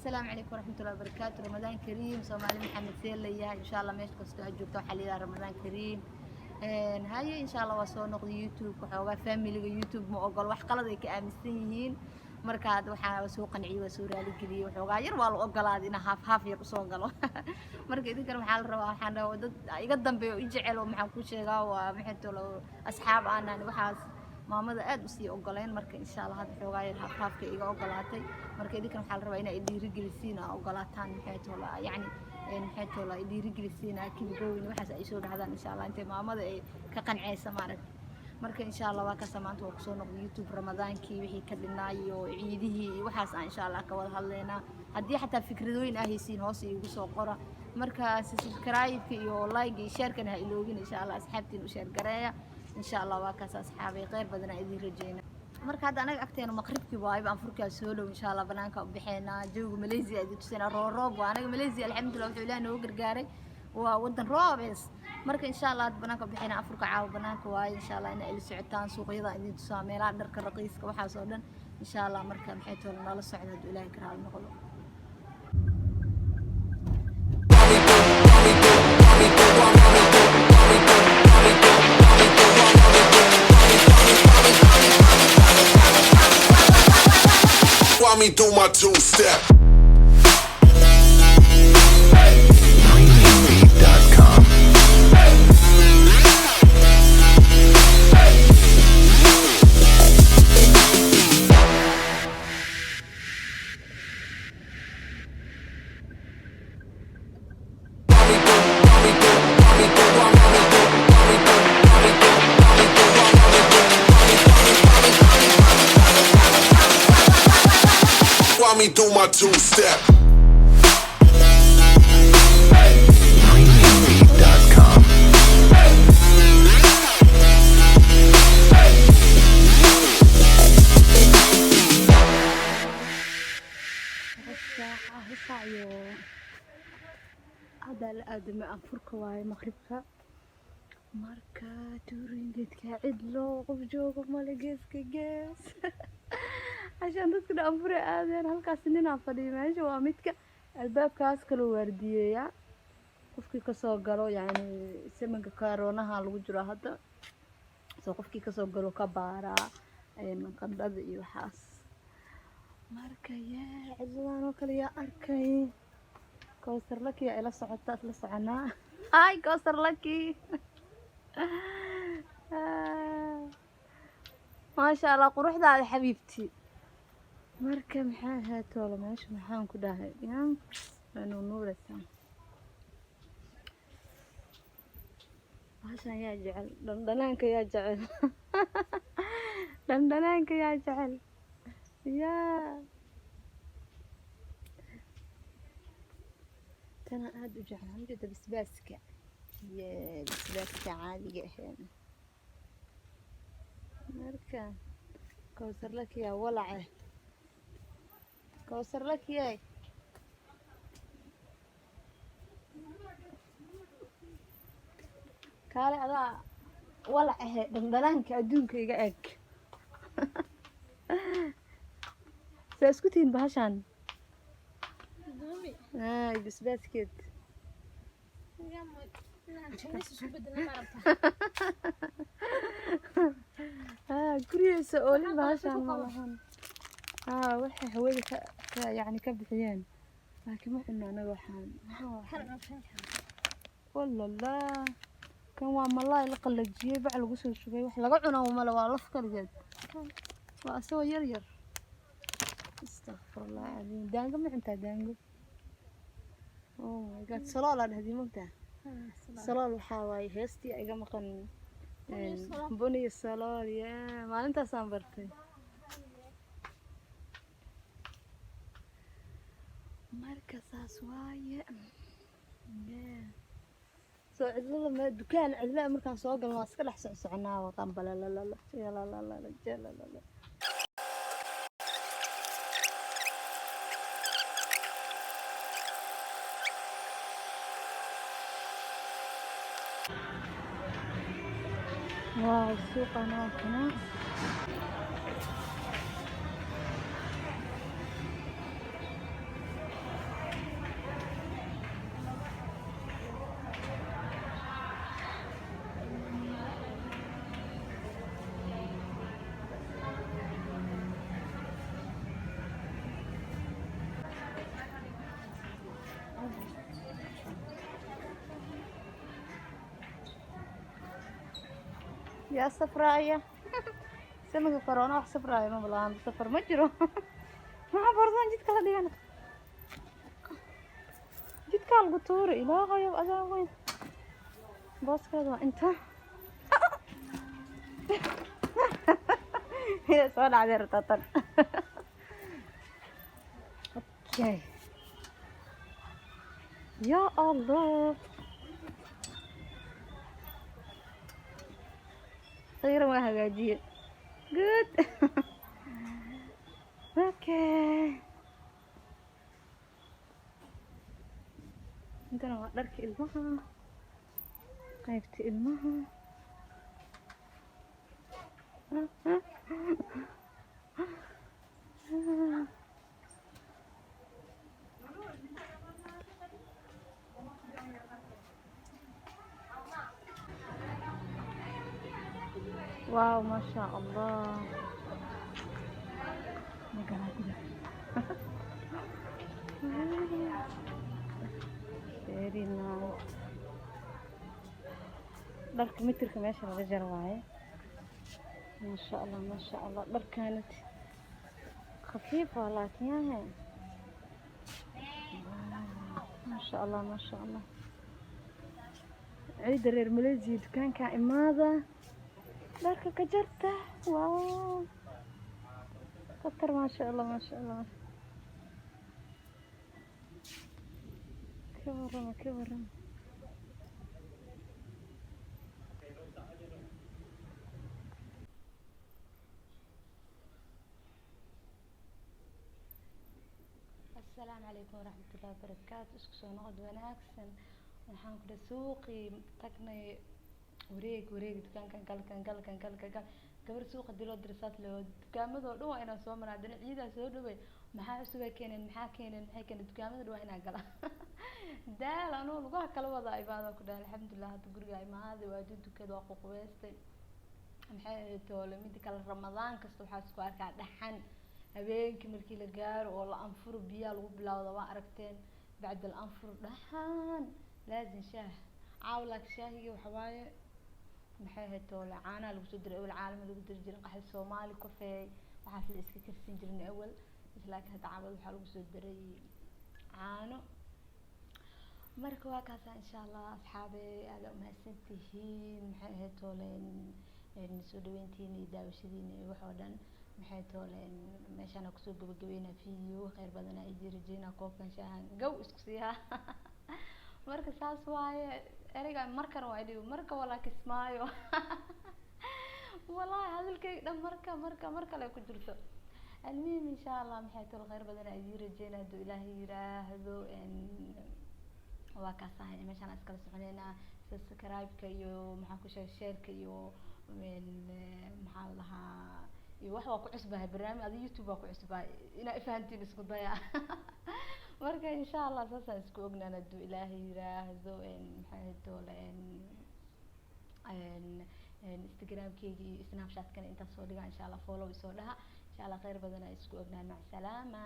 السلام عليكم ورحمة الله وبركاته. رمضان كريم. سومالي محمد سيليا إن شاء الله ماشي كستو أجوبتو حليلة رمضان كريم. هاي إن شاء الله وصو نقضي يوتيوب وحوغا فاميلي يوتيوب ما أقول wax qalad ay ka aaminsan yihiin markaad waxa soo qanciyo waa soo raali geliyo waxoogaa yar waa la ogolaad in haaf yar u soo galo marka idinkan waxa la rabaa waxaan dhaw dad iga dambeeyo i jecel oo maxaan ku sheegaa waa maxay tolo asxaab aanan waxaas maamada aad u sii ogoleen marka insha Allah hadda xoogaa yar haafka iga ogolaatay marka idinkan waxa la rabaa inay dhiirigelisiin ogolaataan maxay tolo yani maxay tolo dhiirigelisiin kibgoyn waxaas ay soo dhahdaan insha Allah intee maamada ay ka qanceysa maaragtay marka insha Allah waa ka samaanta oo soo noqdo YouTube Ramadaankii wixii ka dhinaayo ciidihii waxaas aan insha Allah ka wada hadleena hadii xataa fikradooyin ah haysiin hoos igu soo qora marka subscribe iyo like iyo share kana iloogin insha Allah asxaabtiin u share gareeya insha Allah waa ka asxaabay qeyr badan idin rajeyna marka hadda anaga agteena maqribkii waay baan furkaa soo dhow insha Allah banaanka u bixeena jooga Malaysia idin tusina roob waa anaga Malaysia alxamdulillah wuxuu Ilaahay noo gargaaray waa wadan roobees marka insha Allah banaanka bixina afurka caaw banaanka waay insha Allah inay ila socotaan suuqyada idin tusaa meelaha dharka raqiiska waxa soo dhan insha Allah marka maxay toona nala socdo haduu Ilaahay ka raali noqdo Walk me through my two-step. Walk me through my two-step. هذا الآدم أنفرك واي مغربك marka tuuringeedka cidlo qof joogo mala geeska gees عشان dadka dhaanfure aadeen halkaas ninaan fadhiyo meesha waa midka albaabkaas kala waardiyeeya qofkii ka soo galo yani samanka corona lagu jiro hadda soo qofkii ka soo galo ka baara qandhada iyo waxaas marka yaa cidlaan oo kale yaa arkay Kawsar Lucky ila socota isla soconaa ay Kawsar Lucky ما شاء الله قروحدا على حبيبتي مركب محاها تولا ماشي محاهم كلها يا لانه نورتها عشان يا جعل دندنانك يا جعل دندنانك يا جعل يا تنا هاد جعل عندي بسباسك يا بسباسك عادي هنا مركب Kawsar Lucky يا ولعه Kawsar Lucky ياي كالي هذا ولعه دندنانك adduunka iga eg ساسكتين بهاشان بسباسكت كريس أولي باشان والله وحي حوالي يعني كبحيان لكن ما حنا أنا وحان والله لا كان وام الله يلقى الجيب بعد الغسل شوي وح لقعنا وما لو الله فكر جد وأسوي يرير استغفر الله العظيم دانجو ما أنت دانجو أوه قالت صلالة هذه ممتعة صلال وحاواي هستي أجا مقن بني الصلال يا ما أنت صامبرتي مركز أسوايا سو عدلا ما دكان عدلا مركز سوق الماسك لحسن سعنا وطنب لا لا لا لا يا لا لا لا لا لا لا واو السوق هنا yaa safraaya samaga corona wax safraaya ma balaan safar ma jiro maxaa boordan jidka la dhigana jidka lagu tuuri ilaahayo adaa weyn booskeeda waa inta هي صار على رطاطن اوكي يا الله غير ما هجاجين جود اوكي عندنا درك المها قيبت المها واو ما شاء الله very nice درك متر كمان شغل جرواي ما شاء الله ما شاء الله بر كانت خفيفة لكن ياهي ما شاء الله ما شاء الله عيد رير ماليزيا دكان كان ماذا درك كجرته واو كتر ما شاء الله ما شاء الله كبرنا كبرنا السلام عليكم ورحمة الله وبركاته اسكو سو نقد وناكسن waxaan ku suuqii tagnay wareeg dukaankan gal gabar suuqa dilo dirsaad loo dukaamada oo dhan waa inaan soo maraa dhinaciida soo dhaway maxaa cusub keeneen maxay keeneen dukaamada waa inaan gala daal anoo lugaha kala wada ibaado ku dhaal alxamdulillah hada guriga imaade waa dukada waa quqweystay maxay toole mid kala ramadaan kasta waxaa isku arkaa dhaxan habeenkii markii la gaaro oo la anfuro biyaa lagu bilaawdo waa aragteen bacda la anfuro dhaxan لازم شاه عاولك شاهي وحواي محيه تولى عانا لو صدر أول عالم لو قدر جرين قحل الصومالي كوفي وحافل إسكي كرسين جرين أول مثلك هتعامل وحلو صدري عانو مركوا كاسا إن شاء الله أصحابي هذا ما سنتهين محيه تولى نسودوين تيني داوشديني وحودن محيه تولى ماشي أنا كسوق بجوينا فيه خير بدنا يجي رجينا كوكا شاهن جو إسكسيها marka saas waaye eriga markan waa idhiyo marka wala kismaayo wallahi hadalkay dhan marka la ku jirto almuhim insha Allah maxay tolo khayr badan ay rajayna hadu ilaahay yiraahdo waa ka sahay meeshan iskala soconeena subscribe-ka iyo maxaan ku share-ka iyo maxaa lahaa iyo wax waa ku cusbahay barnaamij adiga YouTube waa ku cusbahay ina fahantiin isku daya marka insha Allah saasaan isku ognaana hadu ilaahay yiraahdo maxay tolo Instagram-kayga iyo Snapchat-kana inta soo dhigaa insha Allah follow soo dhaha insha Allah khayr badan ay isku ognaana mac salaama